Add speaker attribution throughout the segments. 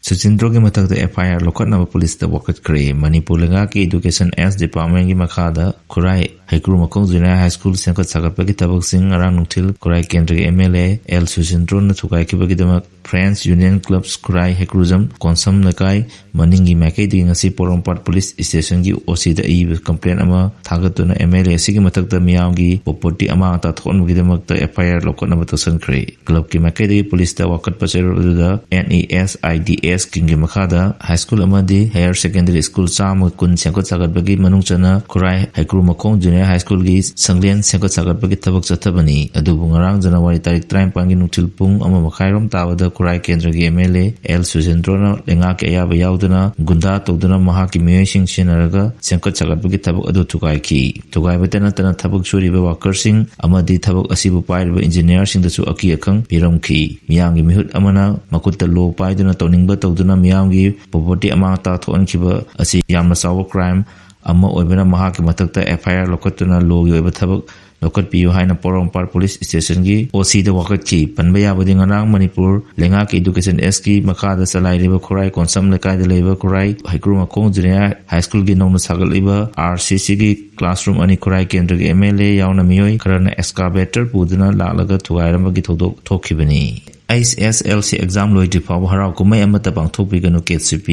Speaker 1: Sujindrogi matakta FIR lokatnaba police da wakat kre Manipur lengaki education as department gi makhada Kurai Haikuru Makong Junior High School sengkat sakatpagi tabak sing arang nungtil Kurai Kendra MLA L Sujindro na thukai kibagi damak Friends Union Clubs Kurai Haikurum Konsam nakai maningi makai di ngasi Porompat Police Station gi OC da i complaint ama thagatuna MLA sigi matakta miyawgi property ama ta thon gi damak ta FIR lokatnaba tasan kre club ki makai di police da wakat pasero da NESIDS kingi makhada high school amadi higher secondary school cham kun sengkat sakatpagi manung chana Kurai Haikuru Makong Junior High School gi sanglen sengkat sakatpagi tabak chathabani adubu ngarang January tarik 35 gi nungtil pung ama makhairom tawada Kurai Kendra gi MLA L Sujendro na lenga ke ayaba yauduna gunda tawduna mahaki miyosing sinaraga sengkat sakatpagi tabak adu thukai ki thukai batena tana thabak suriba workers sing amadi thabak asibu paiba engineer sing dasu aki akhang piram ki miyang gi mihut amana makutta lo paiduna tawningba tawduna miyang gi property ama ta thon khiba asi yamna sawa crime amma oibena mahaki matakta FIR lokatuna logi oiba thabak lokat piu haina Porompat Police Station gi OC da wakat ki panbaya boding arang Manipur lenga ki education S ki makhada salai riba Kurai Konsam lekai da leiba Kurai Haikuru Makong Junior High School gi nongna sagal iba RCC gi classroom ani Kurai Kendra gi MLA yauna miyoi karana excavator puduna lalaga thugairamba gi thodok thokhibani ISSLC exam loiti phawa harau kumai amata pangthokpi ganu KCP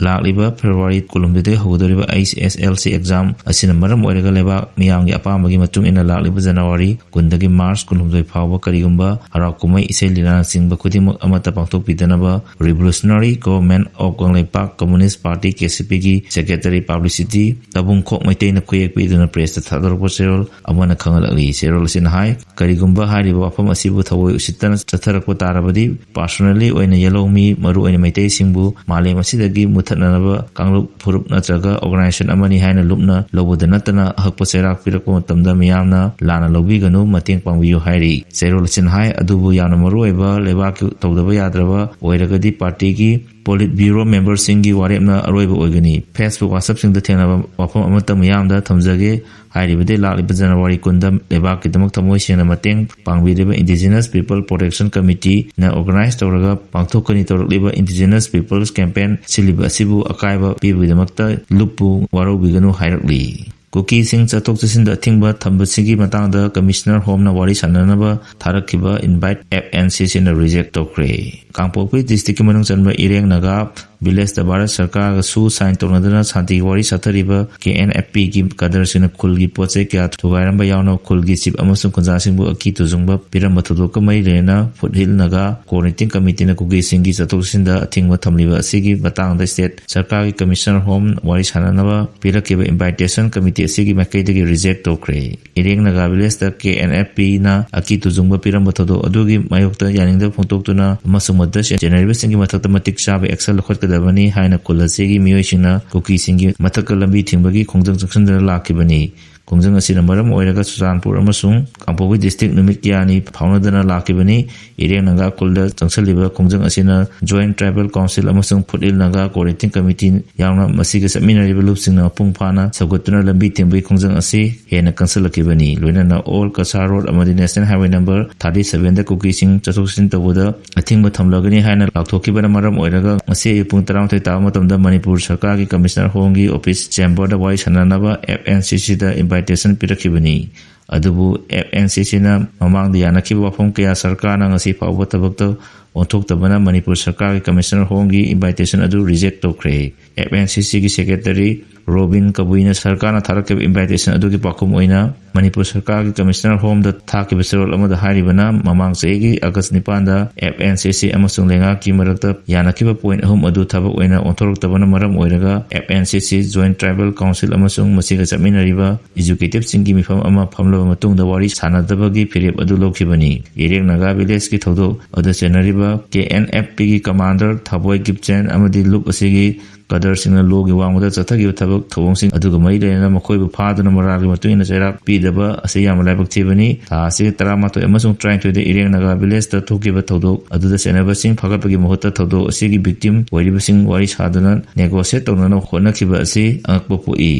Speaker 1: lakliba February kulumde hogdoriba ISSLC exam asina maram oiraga leba miyang ya apamagi matung ina lakliba January kundagi March kulumde phawa karigumba harau kumai iselina singba khudimuk amata pangthokpi danaba Revolutionary Government of Gangleipak Communist Party KCP gi Secretary Publicity tabung khok maitei na khuyekpi duna press ta thadorpa serol amana khangalakli serol sin hai karigumba hariba wafam asibu thawoi usitana chatharakpa Arabadi personally oina yellow-mi maru oina maitai singbu malem asidagi muthananaba kanglup phurup natraga organization amani haina lupna lobudana natana hakpa serak pirakpa matamda miyamna lana lobiganu mateng pangbiyu hairi serol sin hai adubu yana maru oiba lebak tawdaba yadraba oiragadi party gi Polit Bureau member singi warepna aroiba oigani Facebook WhatsApp singda thenaba wafam amata miyamda thamjage hairibade lakliba January kunda lebak kidamak thamoi sena mateng pangbiriba Indigenous People Protection Committee na organize tawraga pangthokani tawrakliba Indigenous Peoples Campaign siliba asibu akaiba pibidamakta lupu warobiganu hairakli Kuki sing chatok chasinda thingba thambasigi matangda Commissioner Home na wari sananaba tharakhiba invite FNCC na reject tokre Kangpokpi district manung chanba ireng naga village da Bharat Sarkar ga su sign tonadana santi wari sathariba KNFP gi kadarsina khulgi poche kya thugairamba yauna khulgi chief amasung kunjasingbu aki tujungba piramba thudok mai rena foothill naga coordinating committee na kugi singi chatok sinda thingwa thamliba asigi batangda state Sarkar gi Commissioner Home wari sananaba pirakiba invitation committee asigi makaidagi reject tokre ireng naga village da KNFP na aki tujungba piramba thudok adugi mayokta yaningda phongtoktuna amasung madasya January singi mathakta matik sabe excel khotkadabani haina kulasigi miyoisina kuki singi mathakka lambi thingbagi khongjang jaksandra lakibani Kongjang asina maram oiraga Sujanpur amasung Kangpokpi district numit kyani phaunadana lakibani ireng naga kulda changsaliba kongjang asina Joint Tribal Council amasung Foothill naga coordinating committee yauna masiga saminariba lupsingna pungphana sagutuna lambi thingbai kongjang asi hena kansalakibani loinana All Kasar Road amadi National Highway number 37 da kukising chathoksin tawuda athingba thamlagani haina lakthokibana maram oiraga masi pung 13 tawa matamda Manipur Sarkar gi Commissioner Hongi Office Chamber da wai sananaba FNCC da invitation pirakibani adubu FNCC na mamangda yanakhiba wafam kaya Sarkar na ngasi fawba tabakta onthoktabana Manipur Sarkar gi Commissioner Hongi invitation adu reject tokre FNCC gi Secretary Robin Kabuina Sarkar na tharakib invitation adu gi pakhum oina Manipur Sarkar gi Commissioner Home da thaki beserol amada haribana mamang segi August 9 da FNCC amasung lenga ki marakta yanakhiba point home adu thabak oina onthoroktabana maram oiraga FNCC Joint Tribal Council amasung masiga chaminariba executive singi mifam ama phamlaba matungda wari sanadabagi phirep adu lokhibani ireng naga village ki thodok adu senariba KNFP gi commander Thaboi Gipchen amadi look asigi kadar singna logi wangda chathagi thabak thawngsing aduga mai lena makhoibu phaduna maragi matuina cherak pidaba asiyam laibak chibani tha ase 13 amasung trying to the ireng naga village ta thokiba thodok aduda senaba sing phagapagi mohota thodok asigi victim wariba sing wari sadana negotiate tonana khona khiba ase angakpo poi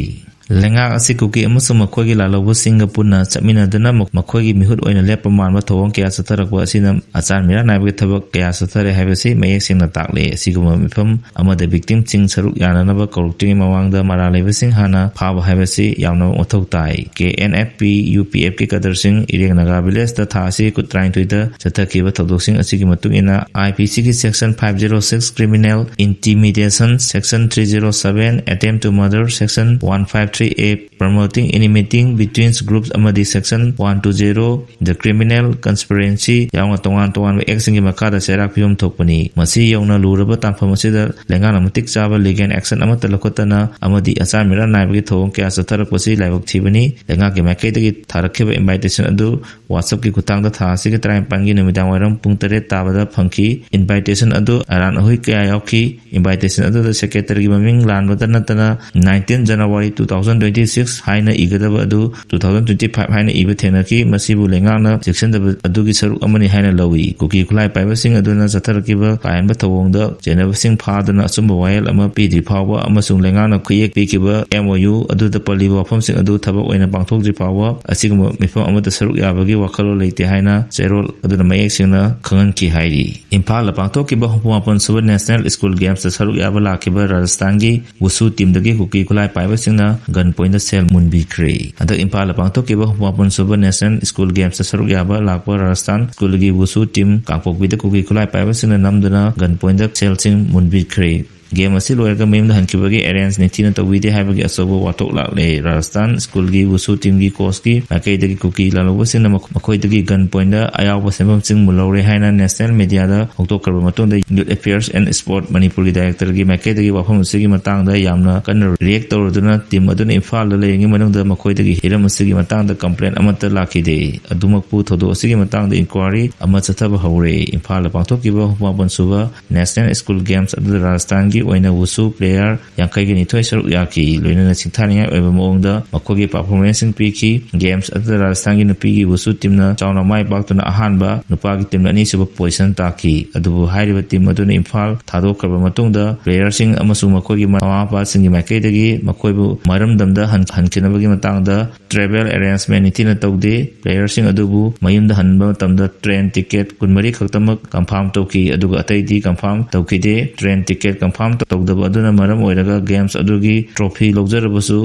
Speaker 1: และงากอสิกุกิอมสุมคอยกิลาลบสิงคโปร์นะจะมีนาดนะมคอยกิมิหุดออยนะเลประมาณว่าทวงแกสตรักว่าสินะอาจารย์มีระนายบกทบแกสตระให้บสิไม่สิงนะตักเลสิกุมมิพมอมะเดบิกติมจิงสรุยานะนะบกรุติมาวางดมาราเลบสิงหานะพาบให้บสิยาวนะอทกตาย KNFP UPF के कदर सिंह इरेक नगाबिलेस तथा से कुत्राइन तुइदा जता के बथदोक सिंह असि की मतुक इना IPC की section 506 criminal intimidation section 307 attempt to murder section 153A promoting intimating between groups amadi section 120 the criminal conspiracy yawnga tongan exing ki makada serak phim thokpani masi yawna luraba tampham asida lenga namatik chaba legal action amata lokotana amadi achar mira naibagi thong kya satharak pasi laibok thibani lenga ki makai dagi tharakhiba invitation adu WhatsApp ki kutangda thasi ki trai pangi numidang waram pung 8 tabada phangki invitation adu aran hui kya yauki invitation adu the secretary ki maming lanbada natana 19 January 2026 haina igadaba adu 2025 haina iba thenaki masibu lenga na section adu ki saruk amani haina lawi kuki khulai paiba sing aduna satarakiba kayan ba thawongda jenaba sing phadana asumba wail ama pidi phawa amasung lenga na khuyek pikiba MOU adu da paliba phom sing adu thabak oina pangthok ji phawa asiguma mifam amata saruk yabagi wakalo leite haina zerol aduna mayek singna khangan ki hairi Imphal la pangthok ki ba hopon suba National School Games da saruk yaba lakiba Rajasthan gi wusu team dagi kuki khulai paiba singna gun point da sel munbi kre adak Imphal la pangthok ki ba hopon suba National School Games da saruk yaba lakba Rajasthan school gi wusu team kangpok bi da kuki khulai paiba singna namduna gun point da sel sing munbi kre game asi loyalga mem da hankibagi arrange ni tina to wide haibagi asobo watok la le Rajasthan school gi wusu team gi course gi makai dagi kuki la lobo sin makoi dagi gun point da ayaw ba semam sing mulore haina national media da hoktok karba matong da youth affairs and sport manipur gi director gi makai dagi wafam sigi matang da yamna kan react tawduna team aduna Imphal la lengi manung da makoi dagi hiram sigi matang da complaint amata lakhi de adumakpu thodo sigi matang da inquiry ama chathaba hore Imphal la pangthok ki ba hupon suba national school games adu Rajasthan gi oina wusu player yankai gi nithoi saruk yaki loina singthani oiba mongda makogi performance piki games adu Rajasthan gi nupi gi wusu team na chawna mai baktuna ahanba nupa gi team ani suba position taki adu hairiba team aduna Imphal thadok karba matungda player sing amasung makogi mama pa singi makai dagi makoibu maram damda hankinabagi matangda travel arrangement nitina tawde player sing adubu mayumda hanba tamda train ticket kunmari khaktamak confirm tawki aduga atai di confirm tawkide train ticket confirm tawdaba aduna maram oiraga games adugi trophy logzarabasu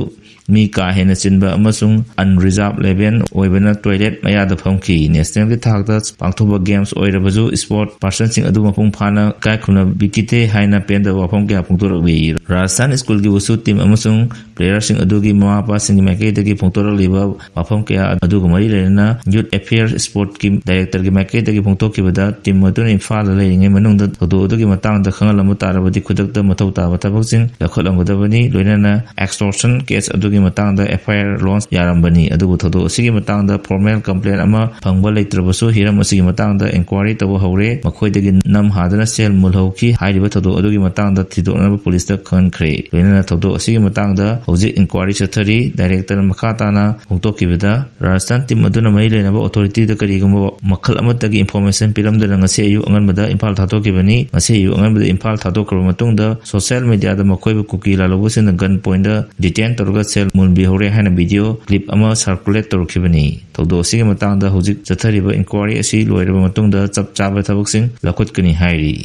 Speaker 1: mi ka hena chinba amasung unreserved level oibana toilet maya da phamki national ki thakda pangthoba games oirabasu sport person sing adu mapung phana kai khuna bikite haina penda wafam kya pungtorbi Rajasthan school gi wusu team amasung player sing adugi mama pa sing makai dagi pungtorak liba wafam kya aduga mari lena youth affairs sport ki director gi makai dagi pungtok bada team aduna Imphal la lengi manung da thodo adugi matang da khangalam tarabadi khudak da mathau ta batabak sing lakholamgodabani loinana extortion case adugi matang da FIR launch yarambani adubu thodo asigi matang da formal complaint ama phangba leitrabasu hiram asigi matang da inquiry tabu hore makhoi dagi nam hadana sel mulhauki hairiba thodo adugi matang da thidona police da khan khre loinana thodo asigi matang da hoji inquiry chathari director makhatana hongtokibada Rajasthan team aduna mai lenaba authority da karigumba makhal amatagi information piramda ngase ayu anganbada Imphal thadokibani ngase ayu anganbada Imphal thadokra matungda social media da makoibu kuki la lobusin gun point da detain torga sel munbi hore haina video clip ama circulate torkibani thodo sigi matang da hojik chathariba inquiry asi loiraba matungda chap chaba thabaksing lakhot kani hairi